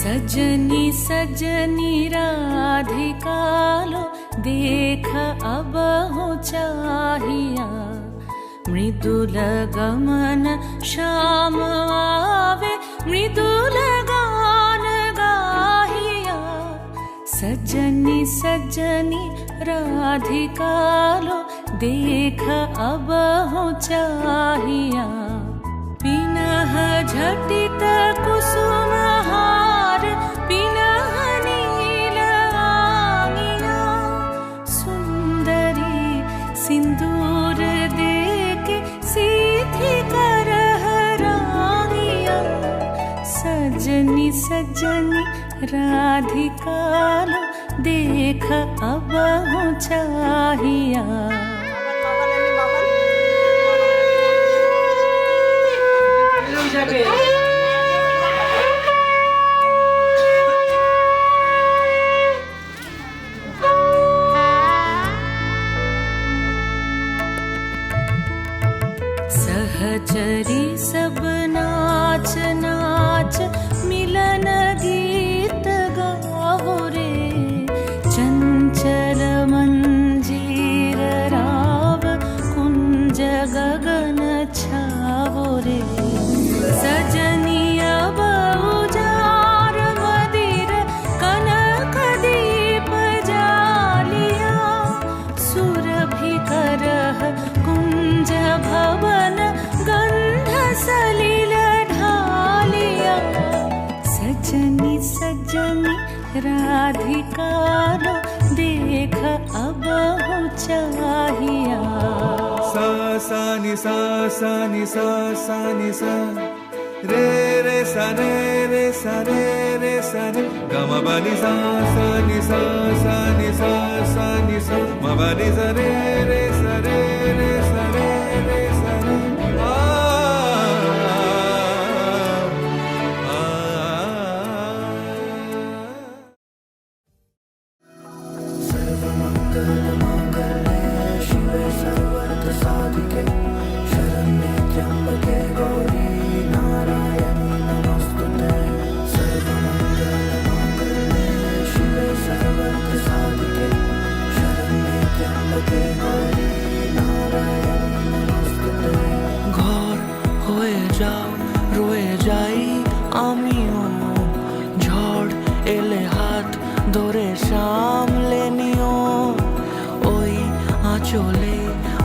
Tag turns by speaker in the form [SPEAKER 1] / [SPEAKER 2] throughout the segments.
[SPEAKER 1] सजनी सजनी राधिकालो देख अब हो चाहिया, मृदुल गमन श्याम आवे मृदुल गान गाहिया। सजनी सजनी राधिकालो देख अब हो चाहिया, पिनह झटित कुसुम हार पिनह नील आंगिया। सुंदरी सिंदूर देके सीधी करह रानिया, सजनी सजनी राधिकालो देख अब हो चाहिया। सहचरी सब नाच नाच मिलन गीत गावो रे, चंचल मंजीर राव कुंज गगन छावो रे। सजनी अब उजार मदिर कनक दीप जालिया, सुरभि करह कुंज भवन गंध सलिल ढालिया। सजनी सजनी राधिकालो देख अब हो चाहिया।
[SPEAKER 2] सा सा नि सा सा नि सा सा नि सा रे रे सा रे रे सा रे रे सा रे ग म ब नि सा सा नि सा सा नि सा सा नि सा म ब नि सा रे रे सा रे रे सा रे रे सा रे आ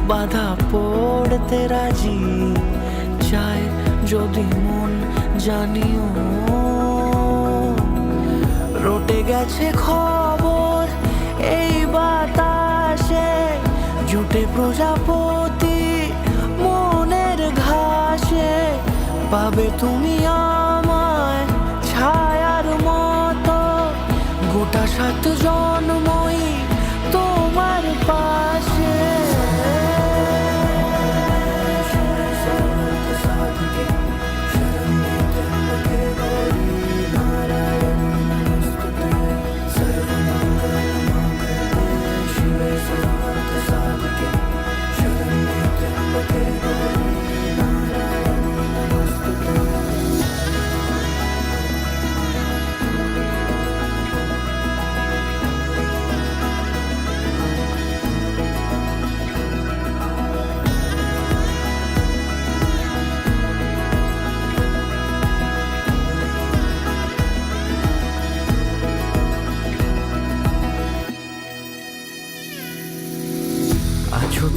[SPEAKER 3] বাধা পড়তে রাজি চাই যদি মন জানিও। রটে গেছে খবর এই বাতাসে, জুটে প্রজাপতি মনের ঘাসে। পাবে তুমি আমায় ছায়ার মতো, গোটা 7 জন্মই তোমার পাশে।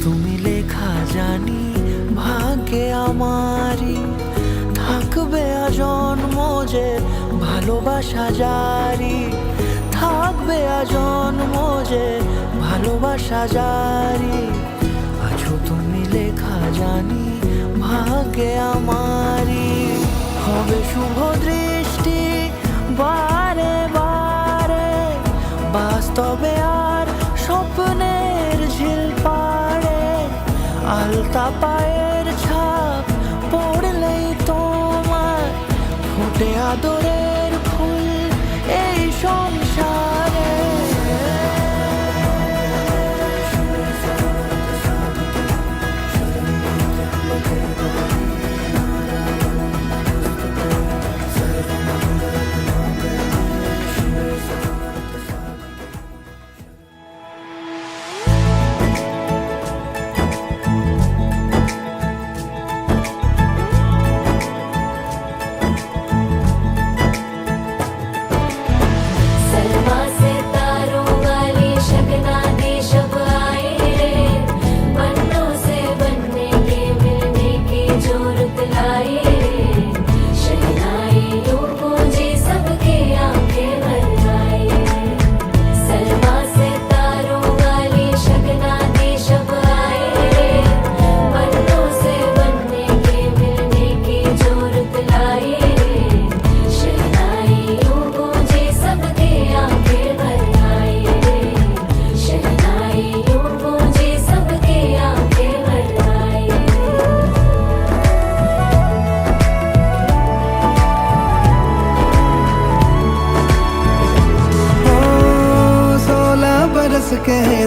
[SPEAKER 3] তুমি লেখা জানি ভাগ্যে আমারই, থাকবে আজন্ম যে ভালোবাসা জারি। থাকবে আজন্ম যে ভালোবাসা জারি। আছো তুমি লেখা জানি ভাগ্যে আমারই। হবে শুভ দৃষ্টি বারে বারে, বাস্তবে আর স্বপ্নের ঝিল পাড়ে। আলতা পায়ের ছাপ পড়লেই তোমার ফোটে আদরের ফুল এই সংসারে।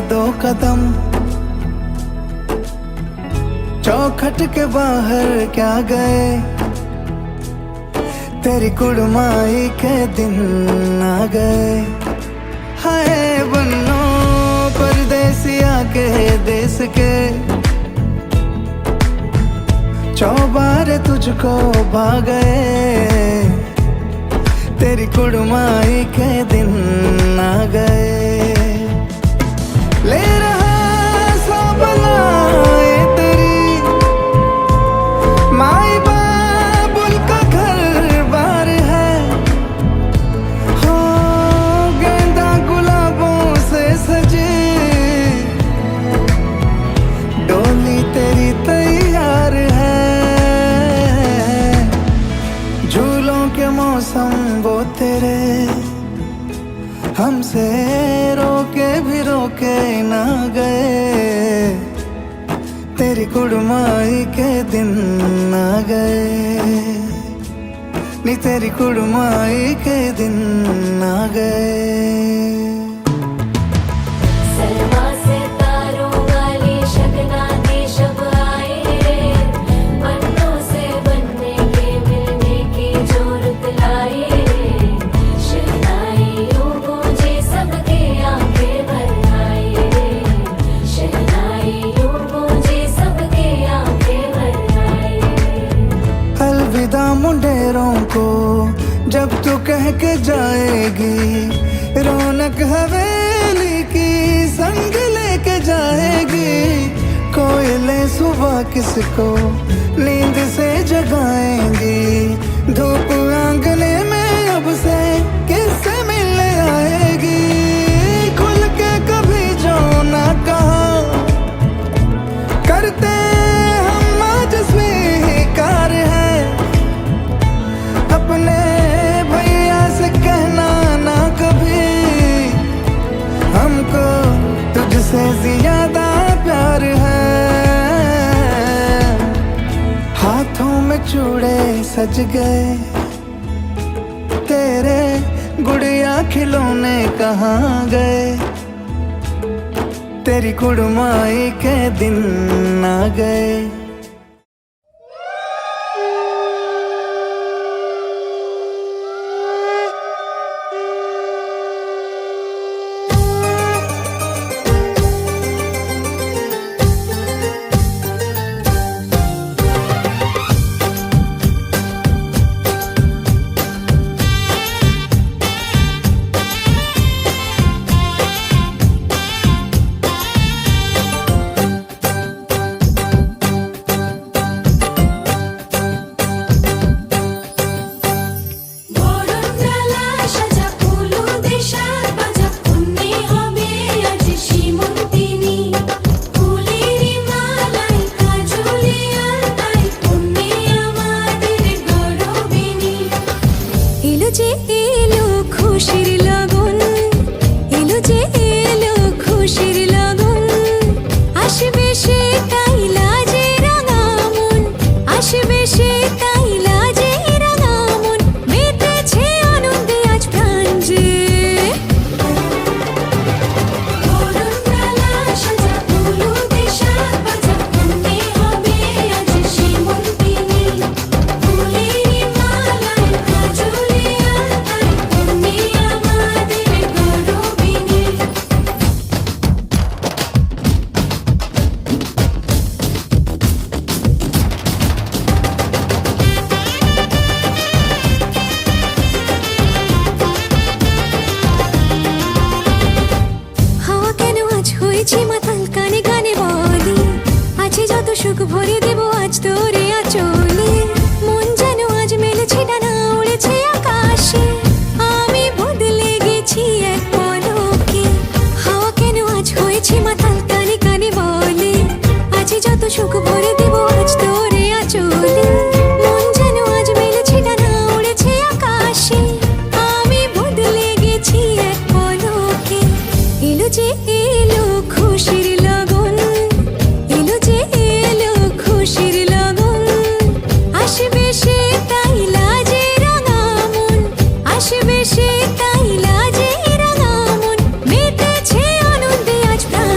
[SPEAKER 3] दो कदम, चौखट के बाहर क्या गए, तेरी कुड़माई के दिन आ गए। हाय बन्नो परदेसिया के देश के, चौबारे तुझको भा गए, तेरी कुड़माई के दिन आ गए। ले रहा सा बनाए तेरी माई बाबुल का घर बार है, हो गेंदा गुलाबों से सजे, डोली तेरी तैयार है। झूलों के मौसम वो तेरे, हमसे रोके भी रोके ना गए, तेरी कुड़माई के दिन आ गए, नी तेरी कुड़माई के दिन आ गए।
[SPEAKER 4] सलमा से तारों वाली शगना देश अब आए रे, बनों से बनने के मिलने की जो रुत लाए रे, शहनाइयों गूंजे सबके आंखें भर आए रे, शहनाइयों गूंजे सबके आंखें भर आए रे।
[SPEAKER 3] अलविदा मुंडेरों को जब तू कह के जाएगी, रौनक हवेली की संग लेके जाएगी। कोयले सुबह किसको नींद से जगाएंगी, धूप आंगने में अब से किससे मिलने आएगी। खुल के कभी जो ना कहा करते हम आज स्वीकार है, अपने भैया से कहना ना कभी, हमको तुझसे ज्यादा प्यार है। हाथों में चूड़े सज गए, तेरे गुड़िया खिलौने कहाँ गए, तेरी कुड़माई के दिन आ गए।
[SPEAKER 4] সুখ ভরে দেব আজ তোরে আঁচলে, মন যেন আজ মেলেছে ডানা উড়েছে আকাশে, আমি বদলে গেছি এক পলকে। হাওয়া কেন আজ হয়েছে মাতাল কানে কানে বলে, আজ যত সুখ ভরে দেব আজ তোরে আঁচলে, মন যেন আজ মেলেছে ডানা উড়েছে আকাশে, আমি বদলে গেছি এক পলকে। এলো যে এলো খুশির লগন, এলো যে এলো খুশির লগন, আসবে সে তাই লাজে রাঙা মন, আসবে সে তাই লাজে রাঙা মন, মেতেছে আনন্দে আজ প্রাণ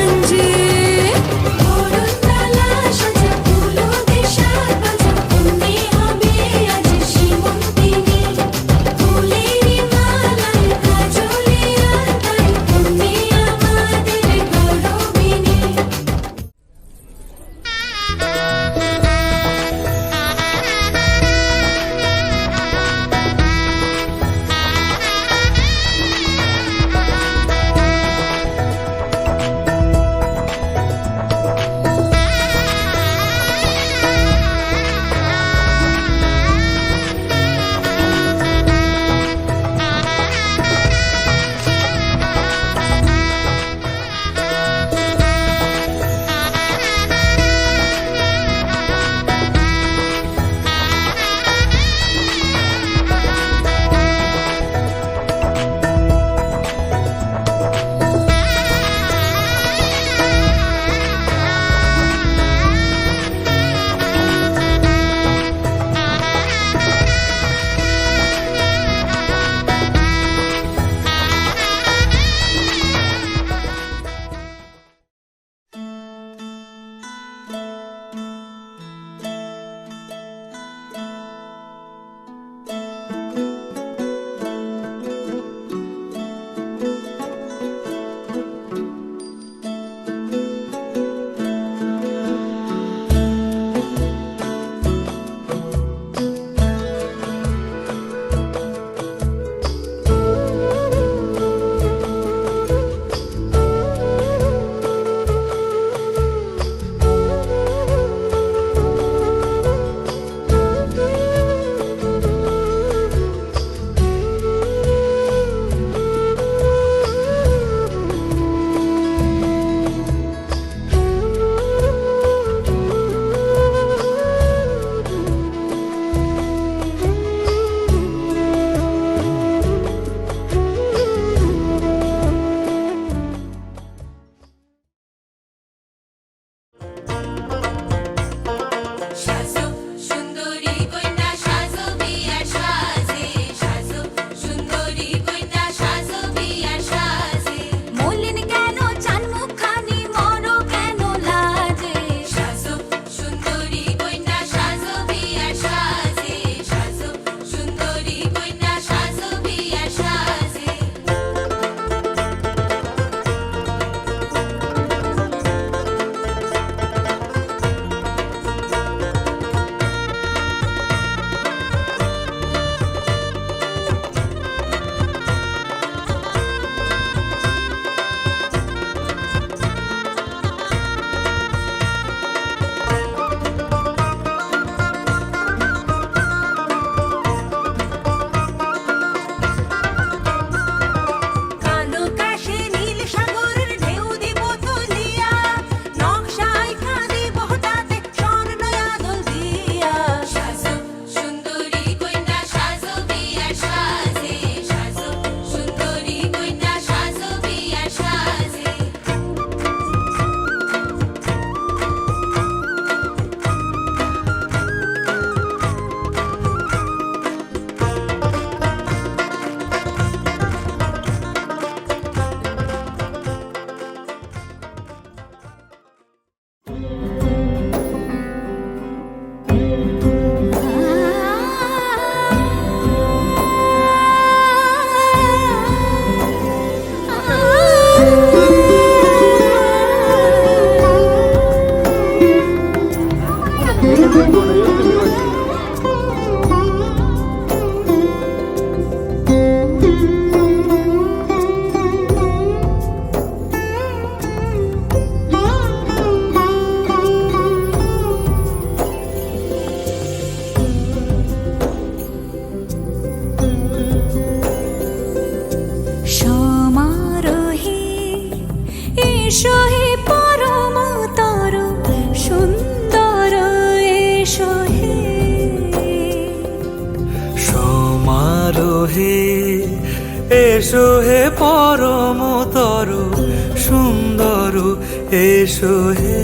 [SPEAKER 3] এসো হে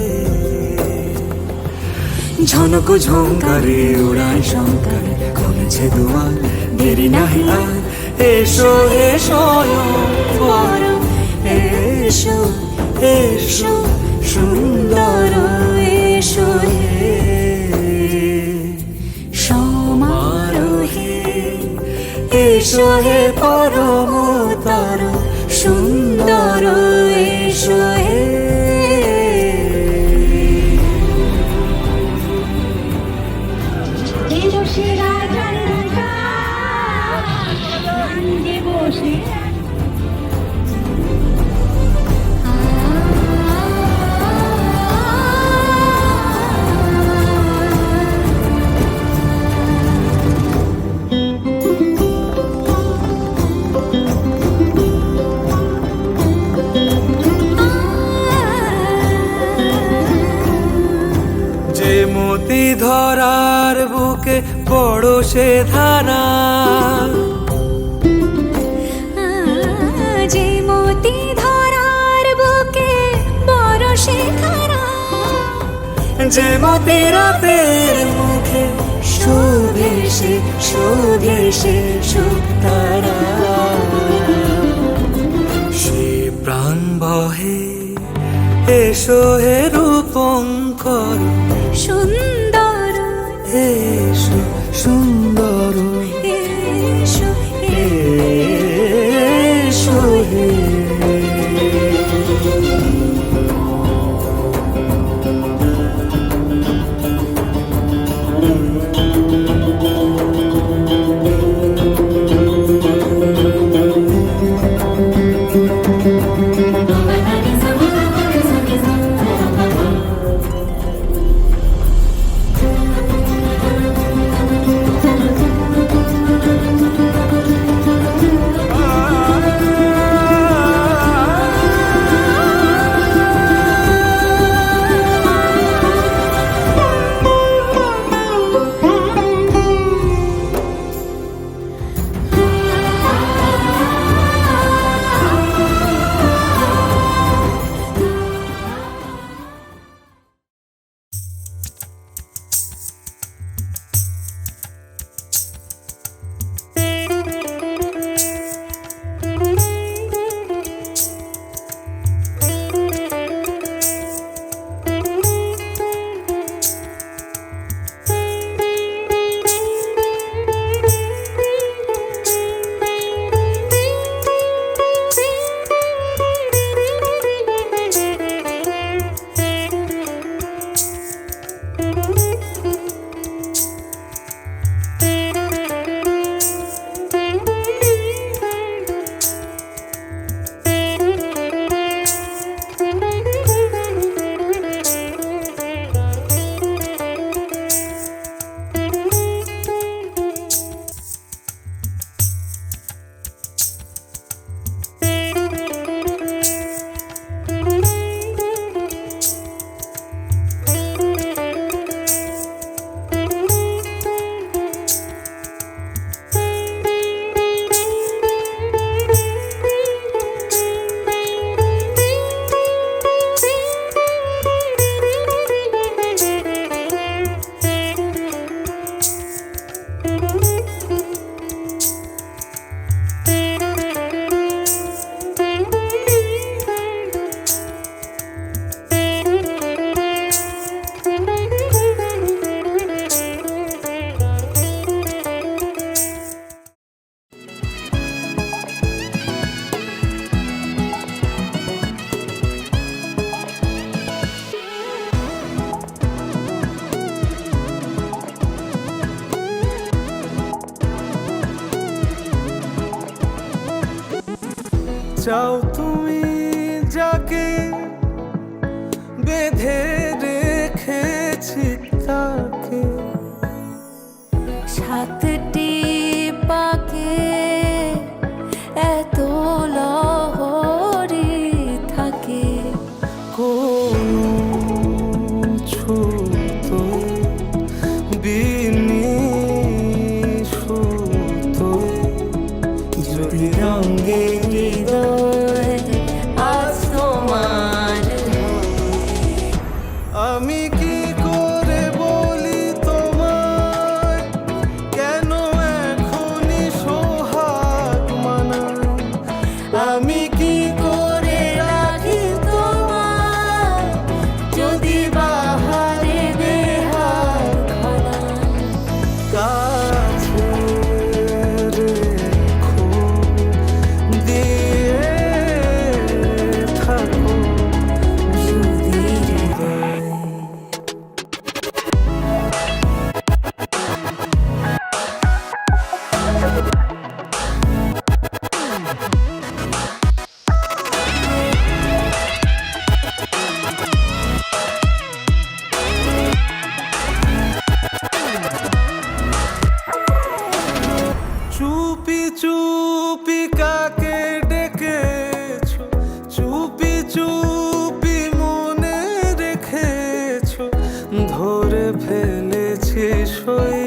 [SPEAKER 3] ঝনক ঝঙ্কারে উড়ায় শঙ্কারে খুলেছে দুয়ার দেরি নাহি আর এসো হে স্বয়ংবর এসো এসো সুন্দর এসো হে সমারোহে এসো হে পরমতর সুন্দর এসো হে মতি ধরার বুকে বড় সে ধারা
[SPEAKER 4] যে মতি ধরার বুকে বড় সে ধারা
[SPEAKER 3] যে মতি রাতের মুখে শোভে সে সুতারা সে প্রাণ বহে এসো হে রূপঙ্কর
[SPEAKER 4] সুন্দর
[SPEAKER 3] এসো সুন্দর
[SPEAKER 4] এসো
[SPEAKER 3] এসো হে চাও তুমি যাকে বেঁধে রেখেছি তাকে
[SPEAKER 1] সাতটি পাকে এত লহরী থাকে
[SPEAKER 3] কোন ছোট বিনিশুত যদি রঙে
[SPEAKER 1] হৃদয় আজ তোমার
[SPEAKER 3] আমি কি করে বলি তোমায়, কেন এখনই সোহাগ মানায়? আমি কি করে রাখি তোমায়, যদি বাহারে বেহার খানায়? কাছে রেখো, দিয়ে থাকো
[SPEAKER 1] যদি হৃদয়
[SPEAKER 3] চুপি চুপি কাকে ডেকেছো, চুপি চুপি মনে রেখেছো, ধরে ফেলেছি সই